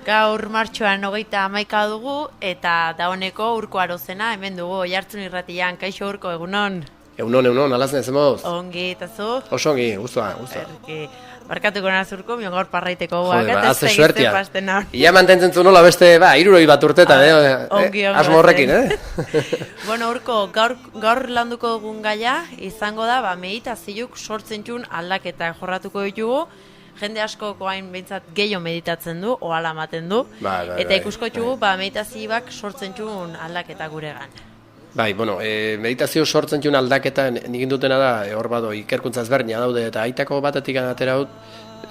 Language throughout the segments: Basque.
Gaur martxoan 31 dugu eta dauneko Urko Arozena hemen dugu Oiartzun irratian. Kaixo Urko, egunon? Egunon, alazne zemoz? Ongi, eta zu? Oso ongi, guztua. Barkatuko naz Urko, mion gaur parraiteko guak. Joder, haze suertia. Pasten Ia mantentzen zu nola beste, iruroi bat urtetan, ongi. Asmo horrekin, Bueno, Urko, gaur landuko dugun gaia, izango da, meditazioak sortzen txun aldaketa jorratuko ditugu. Jende askoko hain behintzat gehiago meditatzen du, ohala ematen du. Eta ikusko txugu, meditazioak sortzen txun aldaketa guregan. Meditazio sortzen txun aldaketa nik indutena da, hor bado, ikerkuntza ezberdina daude, eta aitako batetik atera dut,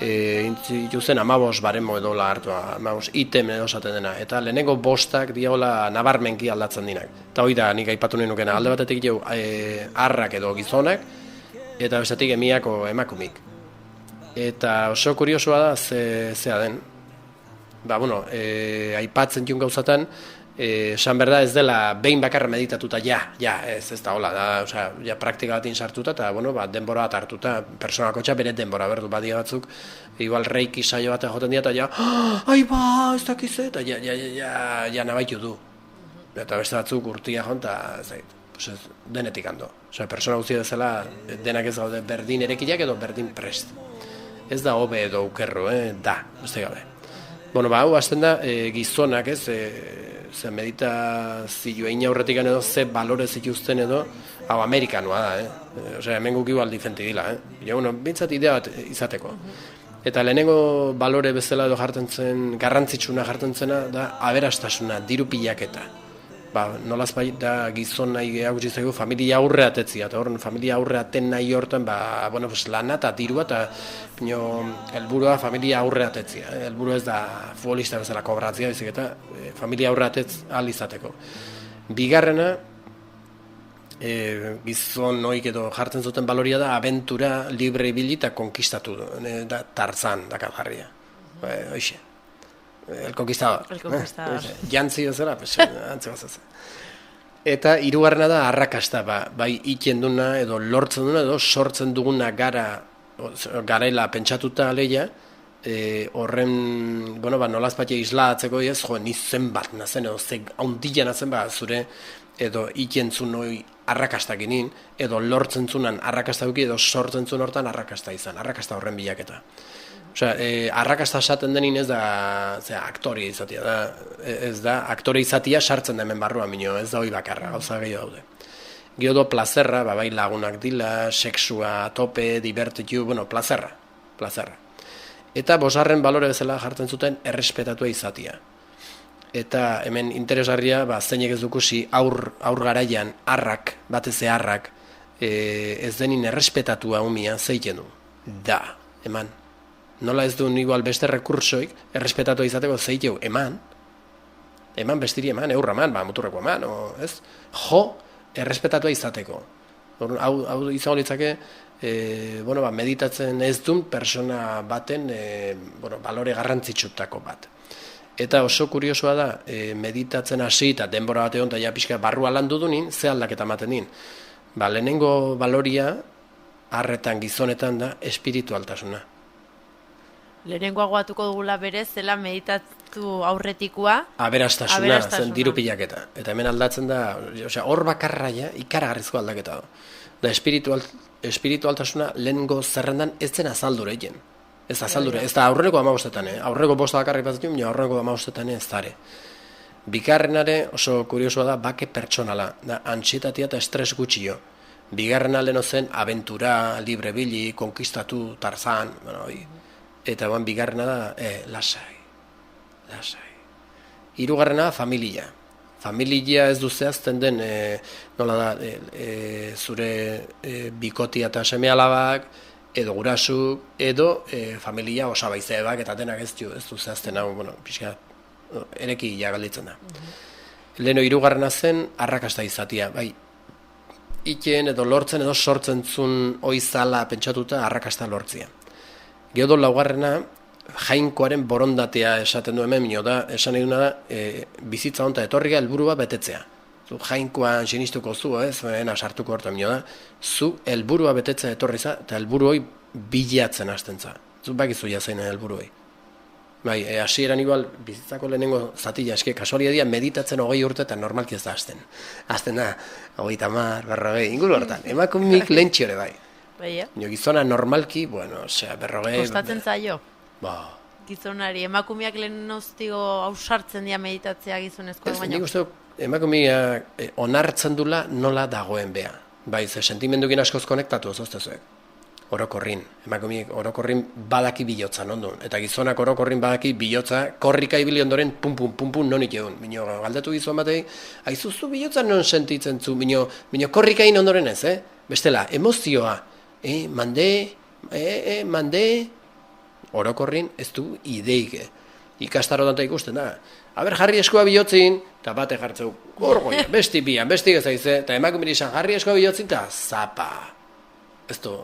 intzuzen 15 baremo edo hartua, 15 item edo esaten dena, eta lehenengo bostak diola nabarmenki aldatzen dinak. Eta hori da, nik aipatu nahi nukena, alde batetik jau arrak edo gizonak, eta bestetik emiako emakumik. Eta oso kuriosoa da, zea den. Aipatzen jun gauzatan, esan berda ez dela behin bakarra meditatuta, ez da hola, da, praktika batin sartuta, eta, denbora bat hartuta, personakotxa bere denbora berdu badia batzuk, igual reiki saio bat joten dira, eta ez dakiz, eta nabaitu du. Eta beste batzuk urtia joan, eta denetik hando. Persona guztia dezala, denak ez gaude berdin erekiak edo berdin prest. Ez da hobe edo ukerro, da, beste gabe. Hau azten da, gizonak, ze meditazioa inaurretik edo, ze balore zituzten edo, hau amerikanoa da, hemen guk igual difenti dila, bintzat idea bat izateko. Eta lehenengo balore bezala edo jartzen zen, garrantzitsuna jartzen zena, da, aberastasuna, diru pilaketa. Nolaz da gizon nahi gutxi zaigu familia aurre atetzia, eta horren familia aurre aten nahi hortan, lana eta dirua, eta helburua familia aurre atetzia. Helburua ez da futbolista bezala kobratzia, bizik eta familia aurre atetz ahal izateko. Bigarrena, gizon noik edo jartzen zuten baloria da, abentura libre ibili eta konkistatu, da Tarzan dakargarria. Hoxe. El Conquistador. Jantzi bezala, antzi bazatzen. Eta hirugarrena da arrakasta, bai ikenduna edo lortzen duna edo sortzen duguna garela pentsatuta aleia, horren, nolazpatia islatzeko ez, nizen bat nazen edo haundila nazen zure edo ikentzun hori arrakasta ginin, edo lortzen zunan arrakasta duki edo sortzen zun hortan arrakasta izan, arrakasta horren bilaketa. Arrakasta esaten denin ez da aktoria izatia, ez da aktore izatia sartzen da hemen barruan minio, ez da hori bakarra, gauza gehiago daude. Giodo plazerra, bai lagunak dila, sexua, tope, divertitu, plazerra. Eta bosgarren balore bezala jartzen zuten errespetatua izatia. Eta hemen interesgarria, zeinek ez dukusi aur garaian arrak, batez harrak, ez denin errespetatua umia zeiten du. Da, eman. Nola ez duen igual beste rekursoik errespetatu izateko zeiteu eman bestiri eman, eurra eman, muturreko eman, ez? Errespetatua izateko. Hau izango litzake, meditatzen ez duen persona baten, balore garrantzitsutako bat. Eta oso kuriosoa da, meditatzen hasi eta denbora bat egon, eta pixka barrua landu dunin, ze aldaketa ematen din. Lehenengo baloria, harretan gizonetan da, espiritualtasuna. Lehenengoa guatuko dugula berez, zela meditatu aurretikoa. Aberastasuna, zen diru pilaketa. Eta hemen aldatzen da, hor bakarra ikaragarrizko aldaketa da. Da espiritualtasuna lehenengo zerrendan ez zen azaldure egin. Ez azaldure, ez da aurreko 15etan, aurreko bosta bakarrik batzen jo, aurreko 15etan ez dare. Bigarrenare oso kuriosoa da, bake pertsonala, da antsietatia eta estres gutxio. Bigarrena leheno zen, abentura, libre bili, konkistatu, Tarzan, eta bigarrena da, lasai. Hirugarrena, familia. Familia ez du zehazten den, nola da, zure bikotia eta seme alabak, edo gurasuk, edo familia osabaizebak, eta denak ez du zehazten hau, pixka, ereki galditzen da. Leheno hirugarrena zen, arrakasta izatia, bai, iken edo lortzen edo sortzen zun oizala pentsatuta arrakasta lortzia. Geodo laugarrena, jainkoaren borondatea esaten du hemen, esan nahi duna da, bizitza honta etorriga helburua betetzea. Jainkoan sinistuko zu, sartuko hortan da, zu helburua betetzea etorri za, eta helburu hoi bilatzen hasten za. Zu bakizu jazein helburu hoi. Bai, hasieran igual, bizitzako lehenengo zatila, eske kasualidadia meditatzen 20 urte eta normalki ez da hasten. Hasten da, 30, 40, inguru hortan. Emakumik lentxiore bai. Bai, Gizona normalki, bueno, osea, 40... Kostatzen zaio? Ba. Gizonari, emakumeak lehen noztigo ausartzen dira meditatzea gizonezkoa baino? Nik uste emakumea onartzen dula nola dagoen bea. Bai, ze sentimendukin askoz konektatu ozoztezuek. Orokorrin, emakumeek orokorrin badaki bilotzan ondun. Eta gizonak orokorrin badaki bilotza, korrika ibili ondoren pum, nonik egun. Bino, galdetu gizon batei, aizuzu bilotzan non sentitzen zu, bino korrikain ondoren ez, Bestela, emozioa, mande, orokorrin ez du ideik. Ikastarotan ikusten da. Aber jarri eskoa bilotzin, eta bate jartzeu, gorgoia, besti bian, besti gezaize, eta emakumiri izan jarri eskoa bilotzin, eta zapa. Ez du,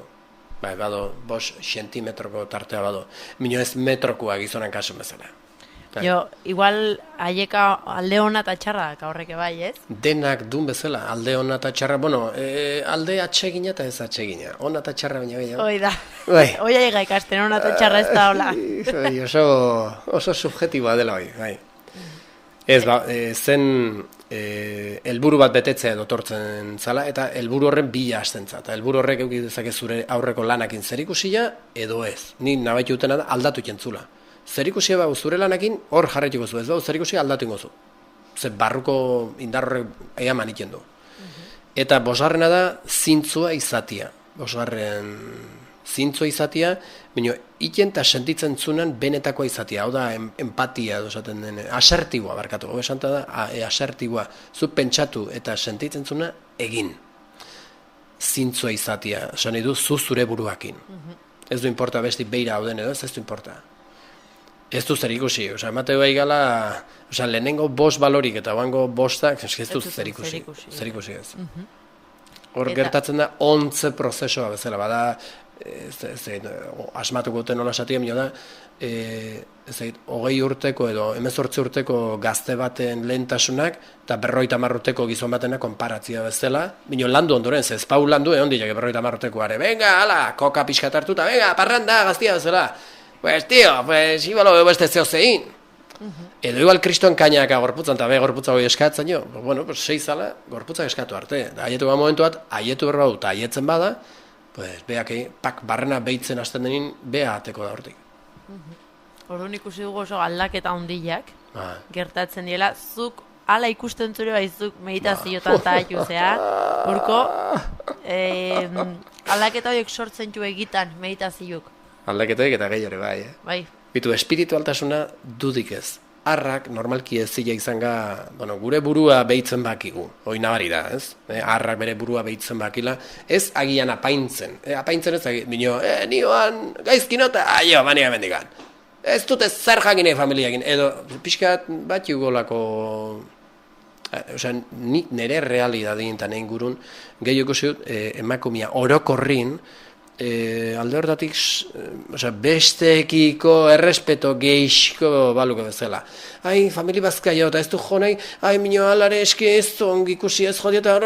bai, bado, 5 sentimetroko tartea bado. Mino ez metrokoa gizonan kasu bezala. Jo, igual haieka alde hona eta txarra, horreke bai, ez? Denak dun bezala, alde hona eta txarra, bueno, alde atsegina eta ez atsegina. Hona eta txarra baina gehiago. Hoi da, hoi aiga ikasten, hona eta txarra ez da hola. Oso subjetiboa dela hoi, bai. Ez, zen helburu bat betetzea dotortzen zala, eta helburu horren bila hasten za. Eta helburu horrek euki dezake zure aurreko lanakin zerikusia edo ez. Ni nabaitu dutena da aldatu jentzula. Zerikusia bau zure lanakin hor jarraituko zu, ez bau zerikusia aldatu ingo zu. Zer barruko indarrorrek eaman iten du. Eta bosgarrena da zintzua izatia. Bosgarren zintzua izatia, baina iten eta sentitzen zunan benetakoa izatia. Hau da, empatia dosaten den, asertiboa barkatu. Hau esanta da, asertiboa. Zu pentsatu eta sentitzen zuna egin. Zintzua izatia. Esan nahi du, zu zure buruakin. Ez du importa besti beira hau den edo, ez du importa. Ez du zer ikusi, emate bai gala, lehenengo 5 balorik eta oango 5, ez du zer ikusi ez. Hor gertatzen da, ontze prozesoa bezala, bada, asmatuko duten nola esatia, da, 20 urteko edo 18 urteko gazte baten lehentasunak, eta 50 urteko gizon batena konparatzia bezala, bino landu ondoren, ez pau landu, egon dilek 50 urtekoare, venga, ala, koka pixkat hartuta, venga, parranda, gaztia bezala. Pues, tío, pues, iba lo veo beste zeo zein. Edo igual kriston kainaka gorputzan, eta gorputza goi eskatzen jo. Bueno, pues, 6 zala, gorputza eskatu arte. Aietu ba momentu bat, aietu berba dut, aietzen bada, pues, beak, barrena behitzen hasten denin, bea ateko da hortik. Orduan ikusi dugu oso aldaketa ondilak, gertatzen diela, zuk ala ikusten zure baizuk meditazioetan eta aiuzea, urko, aldaketa horiek sortzen ju egitan meditazioak. Aldaketaik eta gehiore bai, Bai. Bitu, espiritualtasuna dudik ez. Arrak normalki ez zila izan bueno, gure burua behitzen bakigu, hoi nabari da, ez? Arrak bere burua behitzen bakila, ez agian apaintzen. Apaintzen ez agian, nioan gaizkinota, aio, bania bendikan. Ez dute zer jakine familiakin, edo pixkat bat jugolako, nik nire realidadien eta nein gurun, gehioko ziut, emakumia orokorrin, alde hortatik besteekiko errespeto geixko baluko bezala. Ai, famili bazkaia eta ez du jonei, ai, minio alare eski ez ongi ikusi ez jodi eta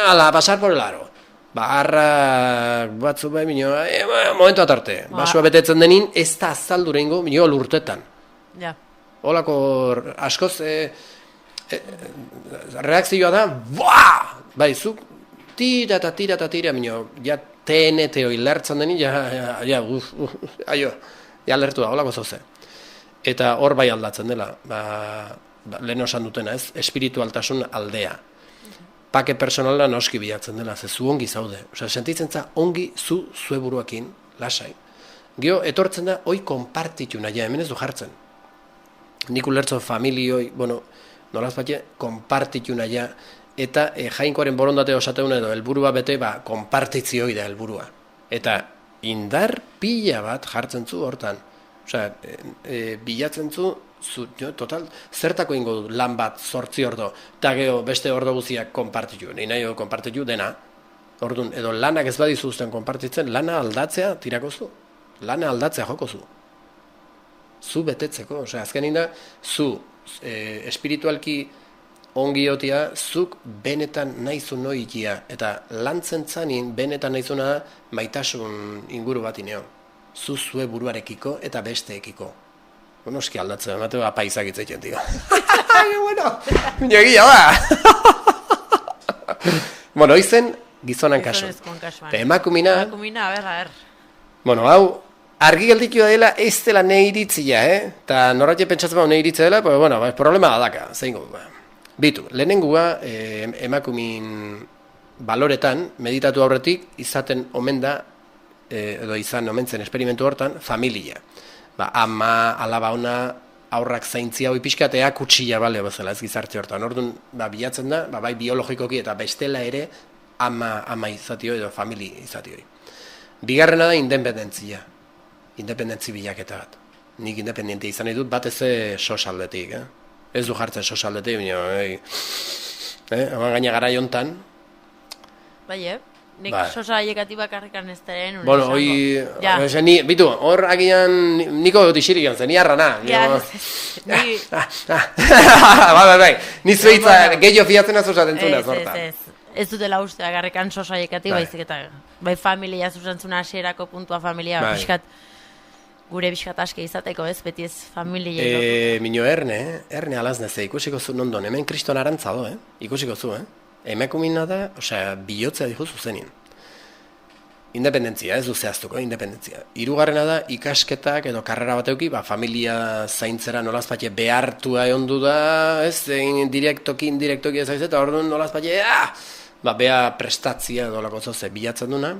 ala, pasar por el aro. Arrak batzu bai, minio, momentu atarte. Basua betetzen denin, ez da azaldure ingo, minio lurtetan. Ja. Olako askoz, reakzioa da, bai, zuk, tira, minio, ja, TNT hoi lertzen denin, ja lertu da, holako zoze. Eta hor bai aldatzen dela, lehen osan dutena ez, espiritualtasun aldea. Pake personala noski bilatzen dela, ze zu ongi zaude. Sentitzen za ongi zue buruakin, lasai. Gio, etortzen da, hoi konpartitu nahi, hemen ez du jartzen. Nik ulertzen familioi, bueno, nolaz bat konpartitu nahi, eta jainkoaren borondate osateuna edo helburua bete, konpartitzioi da helburua. Eta indar pila bat jartzen zu hortan. Bilatzen zu, total, zertako ingo du lan bat 8 ordo, eta geho beste ordo guziak konpartitu. Nahi konpartitu dena. Orduan, edo lanak ez badizu uzten konpartitzen, lana aldatzea tirako zu. Lana aldatzea joko zu. Zu betetzeko. Azkenin da, zu espiritualki ongi otia, zuk benetan nahizu noikia, eta lantzen zanin benetan nahizuna maitasun inguru bat ineo. Zu zue buruarekiko eta besteekiko. Bueno, eski aldatzen, emate apaizak itzaiten, tio. Bueno, egia da. Bueno, izen gizonan kasu. Eta emakumina... Emakumina, a ber. Bueno, hau, argi gelditua dela ez dela neiritzia, Eta norratxe pentsatzen bau neiritzia dela, pues, bueno, problema adaka, zein godu. Bitu, lehenengua emakumin baloretan, meditatu aurretik, izaten omen da, edo izan omen zen esperimentu hortan, familia. Ama, alaba ona, aurrak zaintzia hoi pixkatea kutsila bale bezala ez gizarte hortan. Orduan, bilatzen da, bai biologikoki eta bestela ere ama izatio edo familia izatio. Bigarrena da independentzi bilaketa bat. Nik independentia izan edut batez sosaldetik, Ez du jartzen sosaldetik, gaina gara jontan. Bai, nik sosa aiekati bakarrikan ez daren. Bueno, bitu, hor agian niko dixirik zen, ni arrana. Bai, ni zuitza gehiago fiatzen azuzaten zuna zorta. Ez dutela uste agarrekan sosa aiekati, baizik eta bai familia zuzentzuna asierako puntua familia, gure biskat aske izateko ez, beti ez familia. Mino erne alazneze, ikusiko zu nondon, hemen kriston arantzado, ikusiko zu, Emakumina da, bihotzea dihu zuzenin. Independentzia, ez du zehaztuko, independentzia. Hirugarrena da, ikasketak edo karrera bateuki, familia zaintzera nolazpatxe behartua egon du da, ez, indirektoki ez aiz, eta orduan nolazpatxe, bea prestatzia edo lako zoze bilatzen duna.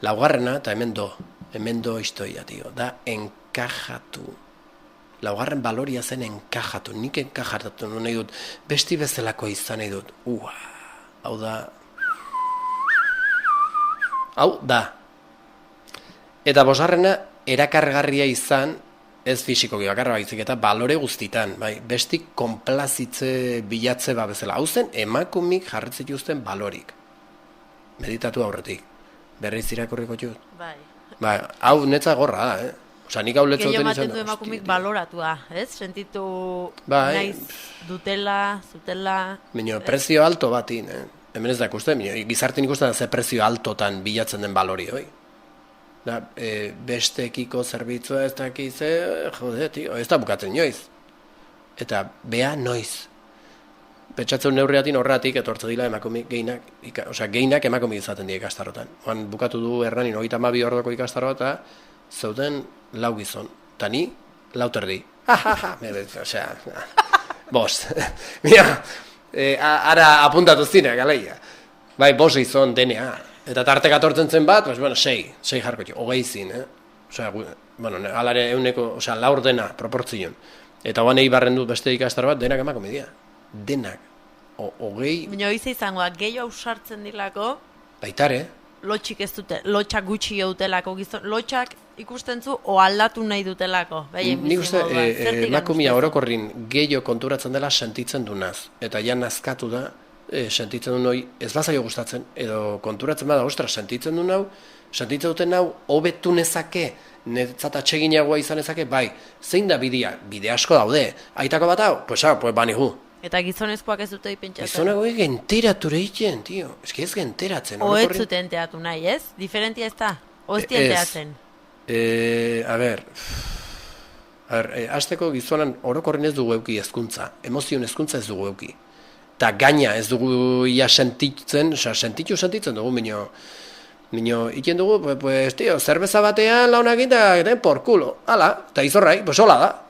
Laugarrena, eta hemen do historia, da enkajatu. Laugarren baloria zen enkajatu, nik enkajatu nahi dut, besti bezalako izan nahi dut, hau da. Eta bosgarrena, erakargarria izan, ez fisikoki bakarra baizik, eta balore guztitan, besti konplazitze bilatze bezala. Hau zen, emakumik jarritzen juzten balorik. Meditatu aurretik. Berriz irakurriko jut. Hau netza gorra da, nik hau letza duten izan. Gehiago maten du emakumik baloratua, ez? Sentitu naiz dutela, zutela... Prezio alto batin, hemen ez da ikusten, gizartin ikusten da ze prezio altotan bilatzen den balori, bestekiko zerbitzua ez dakize, ez da bukatzen inoiz. Eta bea noiz. Pentsatzen neurriatin horretik etortze dila emakumik gehienak emakumik izaten dira ikastarotan. Bukatu du Hernanin 32 ordoko ikastaro eta zeuden 4 gizon. Eta ni 4 terdi. Bost. Ara apuntatu zineak, aleia. Bai, 5 gizon denea. Eta tartek atortzen zen bat, 6 jarko txo, 20 zin, alare euneko, 4 dena, proportzion. Eta guan barren dut beste ikastaro bat, denak emakumik dira. Denak. 20... Baina hoize izango, gehiago ausartzen dilako... Baitare. Lotxik ez dute, lotxak gutxi dutelako, lotxak ikusten zu o aldatu nahi dutelako. Nik uste, emakumia orokorrin gehiago konturatzen dela sentitzen du naz. Eta ja nazkatu da, sentitzen du noi, ez bazaio gustatzen, edo konturatzen bada, ostra, sentitzen du nau, sentitzen duten nau, hobetu nezake, netzat atseginagoa izan ezake, bai, zein da bidea? Bide asko daude. Aitako bat hau? Pues banigu. Eta gizonezkoak ez dute pentsatzen. Gizonagoek genteratu egiten, tio. Ez que ez genteratzen. O ez zuten teatu nahi, ez? Diferentia ez da? O ez teatzen? Azteko gizonan orokorren ez dugu euki ezkuntza. Emozion ezkuntza ez dugu euki. Ta gaina ez dugu ia sentitzen dugu, minio, iken dugu, pues, tio, zerbeza batean launak eta por culo. Hala, eta izorrai, pues hola da.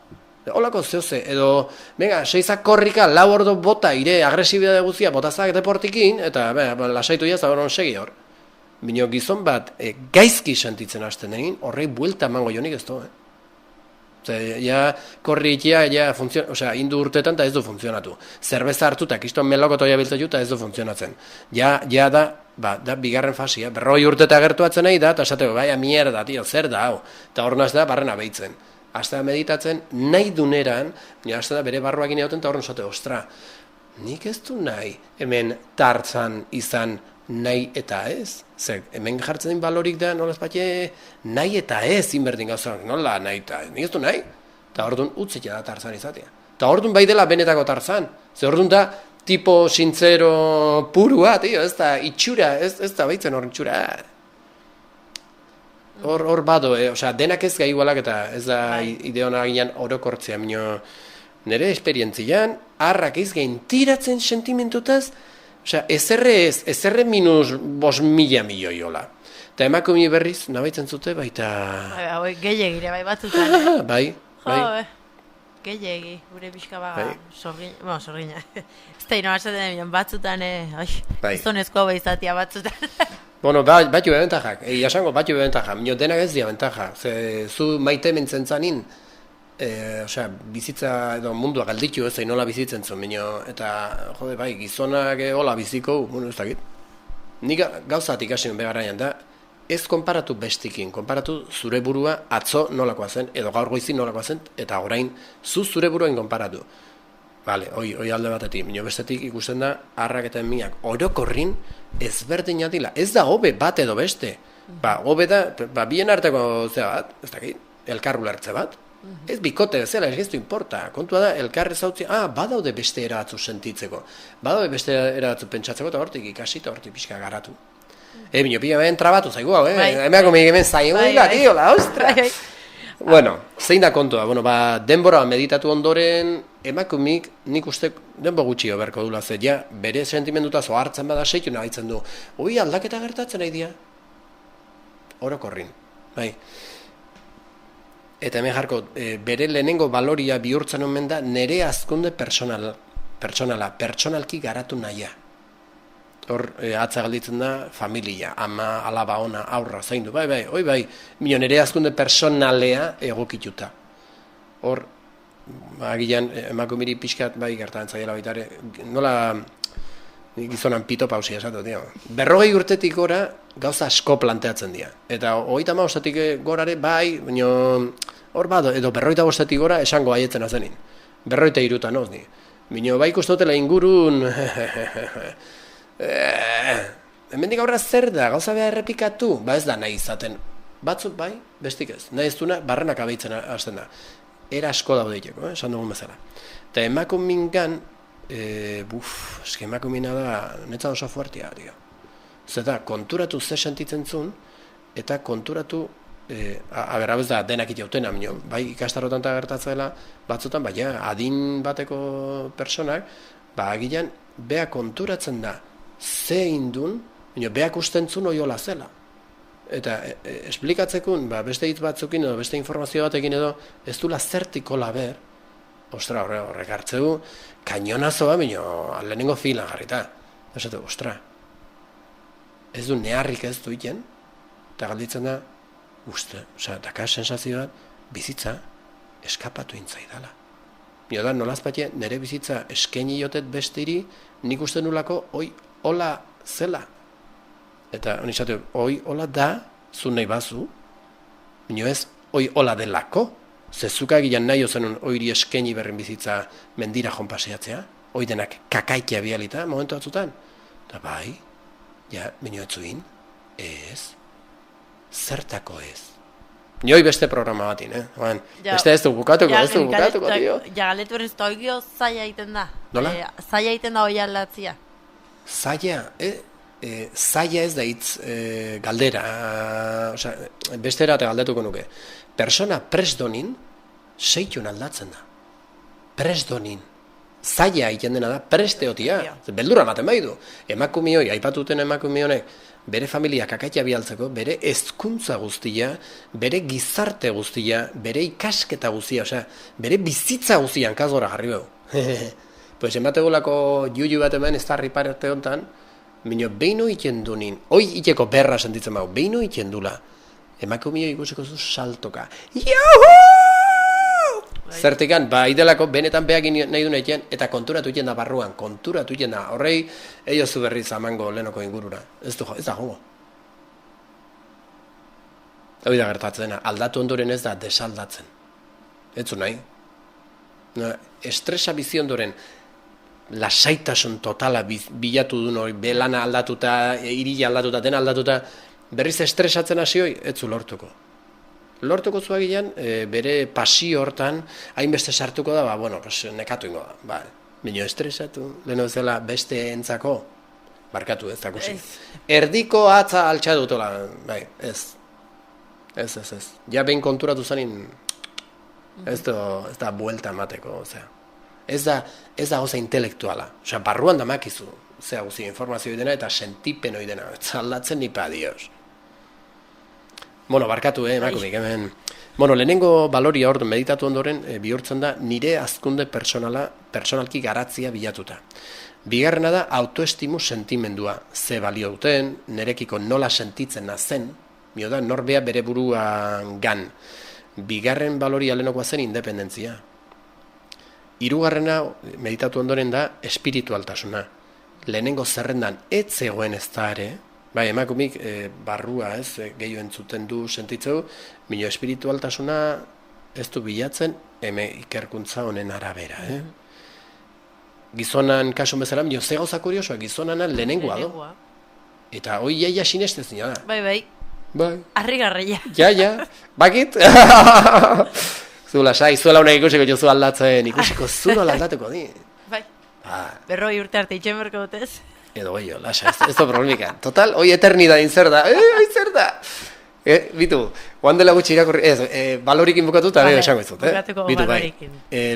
Olako zehose, edo, venga, 6 korrika, 4 ordo bota, ire, agresibidade guztia, botazak deportikin, eta, lasaitu jaz, hor segi hor. Bino gizon bat, gaizki sentitzen hasten egin, horrei buelta emango jonik ez du, ja, korri ikia, indu urtetan, eta ez du funtzionatu. Zerbeza hartu, eta kiston melokotoia biltzen juta, ez du funtzionatzen. Ja da, da bigarren fasia, 40 urteta gertuatzen nahi da, eta esateko, baina mierda, tio, zer da, hau, eta hor naz da, barrena behitzen. Hasta meditatzen, nahi duneran, hasta da bere barruak ineauten, eta horren zote, ostra, nik ez du nahi, hemen Tarzan izan nahi eta ez? Zer, hemen jartzen den balorik da, nola espatxe, nahi eta ez, inberdin gauzak, nola nahi eta ez, nik ez du nahi? Eta orduan utzetia da Tarzan izatea. Eta orduan bai dela benetako Tarzan. Zer orduan da, tipo sincero purua, tío, ez da itxura, ez da baitzen horren itxura. Hor bado, osea, denak ez gai igualak eta ez da ideona ginean orokortzea, nire esperientzian, harrak ez gain tiratzen sentimentutaz, osea, ezerre minus 5.000 milioi hola. Eta emakume berriz, nabaitzen zute, baita... Bai, gehiagire, bai, batzutan. Bai. Gehiagi, gure pixka baga, sorgina. Ez da ino batzutan, izonezkoa behizatia batzutan. Bueno, batu bebentajak, jasango batu bebentajak, denak ez dia bentaja. Zu maite mentzen zanin, osea, bizitza edo mundua galditu ez, nola bizitzen zuen, eta, jode, bai, gizonak hola biziko, ez dakit. Nik gauzatik hasi begarraian da, ez konparatu bestikin, konparatu zure burua atzo nolakoa zen, edo gaur goizin nolakoa zen, eta orain zure buruain konparatu. Bale, hoi alde batetik, bestetik ikusten da, harrak eta minak orokorrin ezberdin atila. Ez da hobe bat edo beste. Hobe da, bien arteko zea bat, ez dakit, elkarru lertze bat. Ez bikote bezala, ez du importa. Kontua da, elkarre zautzi, badaude beste eratzu sentitzeko. Badaude beste eratzu pentsatzeko, eta hortik ikasi, eta hortik pixka garatu. Bino, pila ben trabatu zaigu, emeako hemen zaigu, hola, ostra! Bueno, zein da kontua? Denbora meditatu ondoren, emakumik nik uste denbo gutxio berko dula ze, bere sentimenduta zo hartzen bada seitu nahitzen du. Hoi aldaketa gertatzen nahi dia? Orokorrin, bai. Eta hemen jarko, bere lehenengo baloria bihurtzen omen da nere hazkunde pertsonalki garatu nahia. Hor, atza galditzen da, familia, ama, alaba ona, aurra, zaindu, bai, nire hazkunde personalea egokituta. Hor, agian, emakumiri pixkat, bai, gertatzen zaiela baitare, nola gizonan pito pausia esatu, 40 urtetik gora gauza asko planteatzen dira. Eta 35 gorare, bai, hor bado, edo 45 gora esango haietzen azenin. 43 noz ni. Bai ikustotela ingurun... Hemendik aurra zer da, gauza beha errepikatu, ez da nahi izaten. Batzuk bai, bestik ez. Nahi ez duna, barrenak abeitzen hasten da. Era asko daudeiteko, esan dugun bezala. Eta emakumingan, emakumina da, netza oso fuertia, Zeta, konturatu ze sentitzen zuen, eta konturatu, abez da, denak itautena, bai ikastarotan eta gertatzela, batzutan, adin bateko personak, agian, beha konturatzen da, ze indun, beak ustentzun oiola zela. Eta esplikatzekun, beste hitz batzukin edo beste informazio batekin edo, ez dula zertiko laber, ostra, horrek hartzeu, kainonazoa, lehenengo filan jarrita. Esatu, ostra, ez du neharrik ez du iten, eta galditzen da, daka sensazioa, bizitza eskapatu intzaidala. Da, nolazpatia, nire bizitza eskaini jotet bestiri, nik uste nulako, hola zela. Eta, honi esate, hola da, zu nahi bazu, ez, hola delako, zezuka egian nahi ozenun, oiri eskaini berrin bizitza mendira jonpaseatzea, denak kakaikia bialita, momentu batzutan. Eta bai, etzuin, ez, zertako ez. Nioi beste programa batin, beste ez du bukatuko, tio. Galetu berriz, eta oigio zaila egiten da. Nola? Zaila egiten da hoi aldatzia. Zaila ez da hitz galdera, bestera eta galdetuko nuke. Persona presdonin, seitun aldatzen da. Presdonin. Zaila egiten dena da, presteotia. Beldurra ematen bai du. Emakume hoi, aipatuten emakume honek, bere familia kakaitia bialtzeko, bere hezkuntza guztia, bere gizarte guztia, bere ikasketa guztia, bere bizitza guztian kazgora jarri behu. Pues emategolako juju bat hemen ez da riparte honetan, behin oiten du nin, hoi iteko berra sentitzen bau, behin oiten dula, emakumio ikusiko zu saltoka. Juhu! Zertikan, idelako benetan behak nahi du nahitean, eta konturatu iten da barruan, konturatu iten da, horrei, zu berriz amango lehenoko ingurura, ez da jongo. Hoi da gertatzen, aldatu ondoren ez da desaldatzen. Ez zu nahi. Estresa bizi ondoren, lasaitasun totala bilatu duen hori, belana aldatuta, irila aldatuta, dena aldatuta, berriz estresatzen hasi hoi, ez zu lortuko. Lortuko zuagilean, bere pasio hortan, hainbeste sartuko da, nekatu ingo da. Bino estresatu, leheno bezala beste entzako, barkatu ez dakusi. Erdiko atza altxa dutola, ez. Ez. Ja behin konturatu zanin, ez da buelta emateko, osea. Ez da oza intelektuala. Osea, barruan da makizu. Osea, guzi informazio dena eta sentipen hori dena. Txaldatzen nipa, dios. Bueno, barkatu, emakumik, hemen. Bueno, lehenengo baloria hor meditatu ondoren bihurtzen da nire hazkunde pertsonalki garatzia bilatuta. Bigarrena da autoestimu sentimendua. Ze balio duten, nerekiko nola sentitzen nazen, da norbea bere buruan gan. Bigarren baloria lehenakoa zen independentzia. Hirugarrena meditatu ondoren da espiritualtasuna. Lehenengo zerrendan ez zegoen ez da ere, bai, emakumik barrua gehiago entzuten du sentitzeu, mino espiritualtasuna ez du bilatzen ikerkuntza honen arabera. Gizonan kasun bezala, mino ze gauza kuriosoa, gizonana lehenengoa do. Eta hoi jaia sinestez nina da. Bai. Arrigarreia. Ja, bakit? Zula, zuela honek ikusiko jozu aldatzen, ikusiko zuro aldatuko di. Bai. Berroi urte arte itxen berko dutez. Edo gehiago, lasa, ez da problemika. Total, hoi eternidadin zer da. Zer da? Bitu, guan dela gutxi irakurri, balorikin bukatu eta esango izut. Bukatuko balorikin.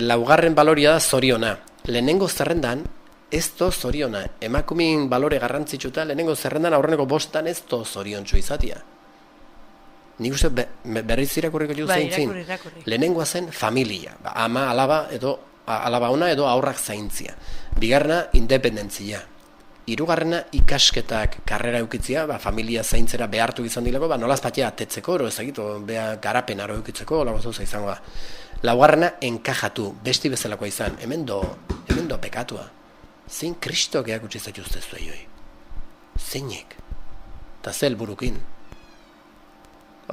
Laugarren baloria da zoriona. Lehenengo zerrendan, ez do zoriona. Emakumin balore garrantzitsuta, lehenengo zerrendan aurreneko bostetan ez do zoriontsu izatia. Nik uste berriz irakurriko jo zein zin. Lehenengoa zen familia. Ama, alaba, alaba ona edo aurrak zaintzia. Bigarrena, independentzia. Hirugarrena ikasketak karrera eukitzia, familia zaintzera behartu izan dileko, nolaz batia atetzeko, ezagito, garapen aro eukitzeko, lago zauza izango da. Laugarrena, enkajatu, besti bezalakoa izan, hemen do pekatua. Zein kristoak eakutsi zaituztezu eioi. Zeinek. Eta ze helburukin.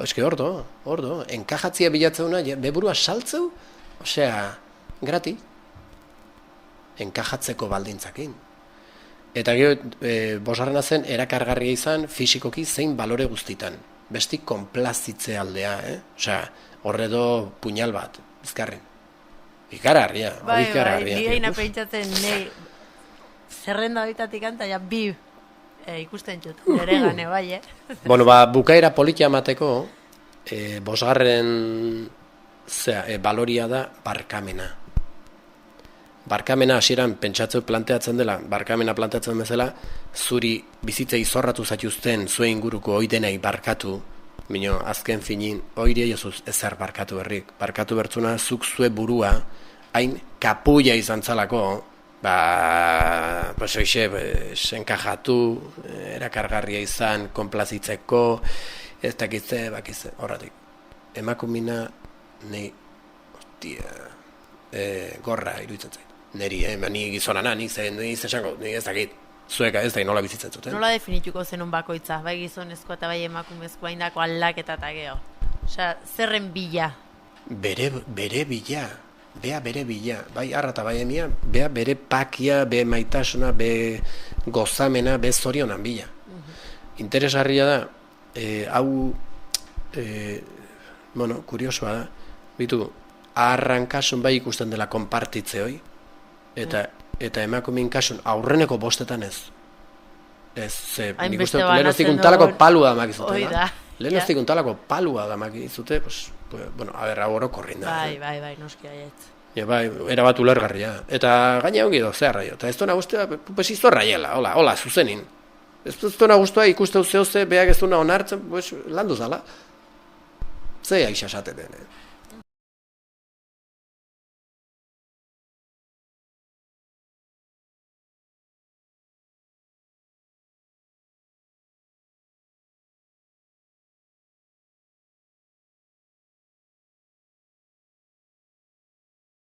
Eske ordo, enkajatzia bilatzeuna, beburua saltzeu, osea, grati. Enkajatzeko baldintzakin. Eta gero, bosgarrena zen, erakargarria izan, fisikoki zein balore guztitan. Besti konplazitze aldea, Osea, horredo puñal bat, bizkarren. Ikararria, bai, nire ina pentsatzen, zerrenda horitatik anta, ja, bi ikusten txut, nire gane, bai, Bueno, bukaera politia amateko, bosgarren baloria da barkamena. Barkamena hasieran pentsatzeu planteatzen dela, barkamena planteatzen bezala, zuri bizitzei zorratu zaituzten zuen inguruko oidenei barkatu, mino azken finin, oire jozuz ezer barkatu berrik. Barkatu bertzuna zuk zue burua, hain kapuia izan zalako, pues enkajatu, erakargarria izan, konplazitzeko, ez dakitze, bakitze, horretik. Emakumina, nahi, gorra iruditzen zait. Neri, ni gizonana, nik esango, nik ez dakit, zueka ez da nola bizitzen zuten. Nola definituko zenun bakoitza, bai gizonezkoa eta bai emakumezkoa indako aldaketa eta geho? Osea, zerren bila? Bere bila, bere bila, bai arra eta bai emia, bere pakia, be maitasuna, be gozamena, be zorionan bila. Interesgarria da, hau, kuriosoa da, bitu, arrankasun bai ikusten dela konpartitze hoi, eta emakumin kasun aurreneko bostetan ez. Nik uste lehenoztik untalako palua damakizute. Lehenoztik untalako palua damakizute, hau korrin da. Bai, noski aietz. Bai, erabat ulergarria. Eta gaina ongi edo zeharra jo. Eta ez duna guztua, izorra jela, hola, zuzenin. Ez duna guztua ikusteu zehose, behak ez duna onartzen, landu zala. Zei aixasateten,